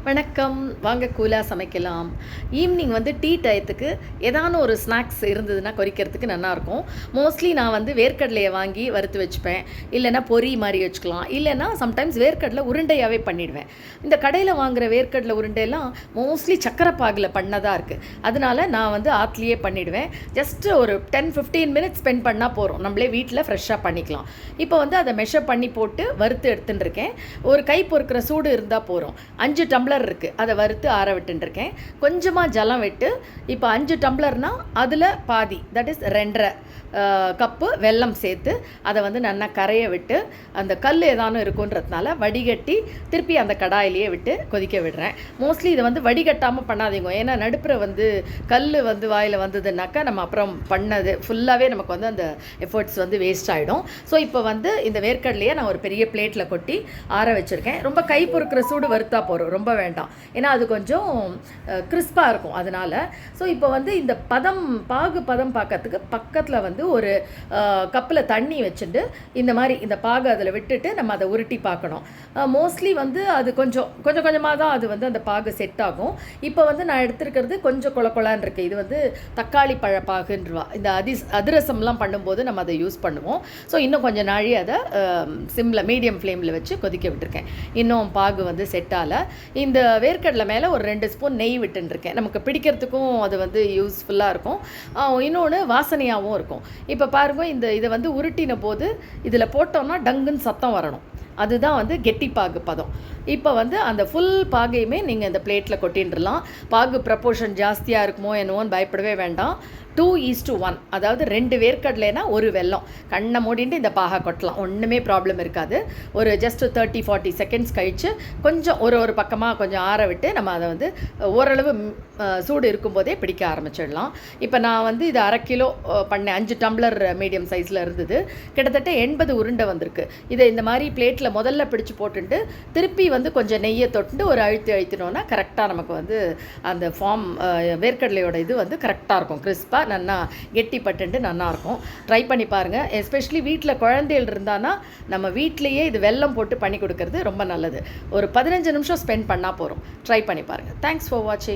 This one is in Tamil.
வணக்கம். வாங்க கூலாக சமைக்கலாம். ஈவினிங் வந்து டீ டயத்துக்கு ஏதான ஒரு ஸ்நாக்ஸ் இருந்ததுன்னா கொறிக்கிறதுக்கு நல்லாயிருக்கும். மோஸ்ட்லி நான் வந்து வேர்க்கடலையை வாங்கி வறுத்து வச்சுப்பேன். இல்லைன்னா பொரி மாதிரி வச்சுக்கலாம். இல்லைன்னா சம்டைம்ஸ் வேர்க்கடலை உருண்டையாகவே பண்ணிடுவேன். இந்த கடையில் வாங்குகிற வேர்க்கடலை உருண்டையெல்லாம் மோஸ்ட்லி சக்கரை பாகில் பண்ணதாக இருக்குது. அதனால நான் வந்து ஆற்றுலேயே பண்ணிவிடுவேன். ஜஸ்ட்டு ஒரு 10-15 மினிட்ஸ் ஸ்பெண்ட் பண்ணால் போகிறோம். நம்மளே வீட்டில் ஃப்ரெஷ்ஷாக பண்ணிக்கலாம். இப்போ வந்து அதை மெஷர் பண்ணி போட்டு வறுத்து எடுத்துன்னு இருக்கேன். ஒரு கை பொறுக்கிற சூடு இருந்தால் போகிறோம். 5 டம்ளர் இருக்குது, அதை வறுத்து ஆற விட்டுருக்கேன். கொஞ்சமாக ஜலம் விட்டு இப்போ 5 டம்ளர்னால் அதில் பாதி, தட் இஸ் 2.5 கப்பு வெல்லம் சேர்த்து அதை வந்து நல்லா கரைய விட்டு அந்த கல் ஏதானும் இருக்குன்றதுனால வடிகட்டி திருப்பி அந்த கடாயிலேயே விட்டு கொதிக்க விடுறேன். மோஸ்ட்லி இதை வந்து வடிகட்டாமல் பண்ணாதீங்க. ஏன்னா நடுப்புற வந்து கல் வந்து வாயில் வந்ததுனாக்கா நம்ம அப்புறம் பண்ணது ஃபுல்லாகவே நமக்கு வந்து அந்த எஃபர்ட்ஸ் வந்து வேஸ்ட் ஆகிடும். ஸோ இப்போ வந்து இந்த வேர்க்கடலையை நான் ஒரு பெரிய பிளேட்டில் கொட்டி ஆற வச்சுருக்கேன். ரொம்ப கை பொறுக்கிற சூடு வறுத்தா போகிறோம், ரொம்ப வேண்டாம். ஏன்னா அது கொஞ்சம் கிறிஸ்பாக இருக்கும் அதனால். ஸோ இப்போ வந்து இந்த பாகு பதம் பார்க்கறதுக்கு பக்கத்தில் வந்து ஒரு கப்பில் தண்ணி வச்சுட்டு இந்த மாதிரி இந்த பாகு அதில் விட்டுட்டு நம்ம அதை உருட்டி பார்க்கணும். மோஸ்ட்லி வந்து அது கொஞ்சம் கொஞ்சமாக தான் அது வந்து அந்த பாகு செட் ஆகும். இப்போ வந்து நான் எடுத்துருக்கிறது கொஞ்சம் கொழன்னு இருக்குது. இது வந்து தக்காளி பழப்பாகுன்றவா. இந்த அதிரசம்லாம் பண்ணும்போது நம்ம அதை யூஸ் பண்ணுவோம். ஸோ இன்னும் கொஞ்சம் நாழி அதை சிம்மில் மீடியம் ஃப்ளேமில் வச்சு கொதிக்க விட்டுருக்கேன். இன்னும் பாகு வந்து செட்டால் இந்த வேர்க்கடலை மேலே ஒரு 2 ஸ்பூன் நெய் விட்டுருக்கேன். நமக்கு பிடிக்கிறதுக்கும் அது வந்து யூஸ்ஃபுல்லாக இருக்கும். இன்னொன்று வாசனையாகவும் இருக்கும். இப்போ பாருங்கள், இதை வந்து உருட்டின போது இதில் போட்டோம்னா டங்குன்னு சத்தம் வரணும். அதுதான் வந்து கெட்டி பாகு பதம். இப்போ வந்து அந்த ஃபுல் பாகையுமே நீங்கள் இந்த பிளேட்டில் கொட்டின்றலாம். பாகு ப்ரப்போர்ஷன் ஜாஸ்தியாக இருக்குமோ என்னவோன்னு பயப்படவே வேண்டாம். 2:1, அதாவது 2 வேர்க்கடலைனா 1 வெல்லம். கண்ணை மூடிட்டு இந்த பாகை கொட்டலாம், ஒன்றுமே ப்ராப்ளம் இருக்காது. ஒரு ஜஸ்ட் 30-40 செகண்ட்ஸ் கழித்து கொஞ்சம் ஒரு பக்கமாக கொஞ்சம் ஆற விட்டு நம்ம அதை வந்து ஓரளவு சூடு இருக்கும்போதே பிடிக்க ஆரம்பிச்சிடலாம். இப்போ நான் வந்து இது 1/2 கிலோ பண்ணேன். 5 டம்ளர் மீடியம் சைஸில் இருந்தது. கிட்டத்தட்ட 80 உருண்டை வந்திருக்கு. இதை இந்த மாதிரி பிளேட்டில் முதல்ல பிடிச்சி போட்டுட்டு திருப்பி வந்து கொஞ்சம் நெய்யை தொட்டு ஒரு அழுத்தினோன்னா கரெக்டாக நமக்கு வந்து அந்த ஃபார்ம் வேர்க்கடலையோட இது வந்து கரெக்டாக இருக்கும். கிறிஸ்பாக நல்லா கெட்டி பட்டுண்டு நல்லாயிருக்கும். ட்ரை பண்ணி பாருங்கள். எஸ்பெஷலி வீட்டில் குழந்தைகள் இருந்தானா நம்ம வீட்டிலையே இது வெல்லம் போட்டு பண்ணி கொடுக்கறது ரொம்ப நல்லது. ஒரு 15 நிமிஷம் ஸ்பெண்ட் பண்ணால் போகிறோம். ட்ரை பண்ணி பாருங்கள். தேங்க்ஸ் ஃபார் வாட்சிங்.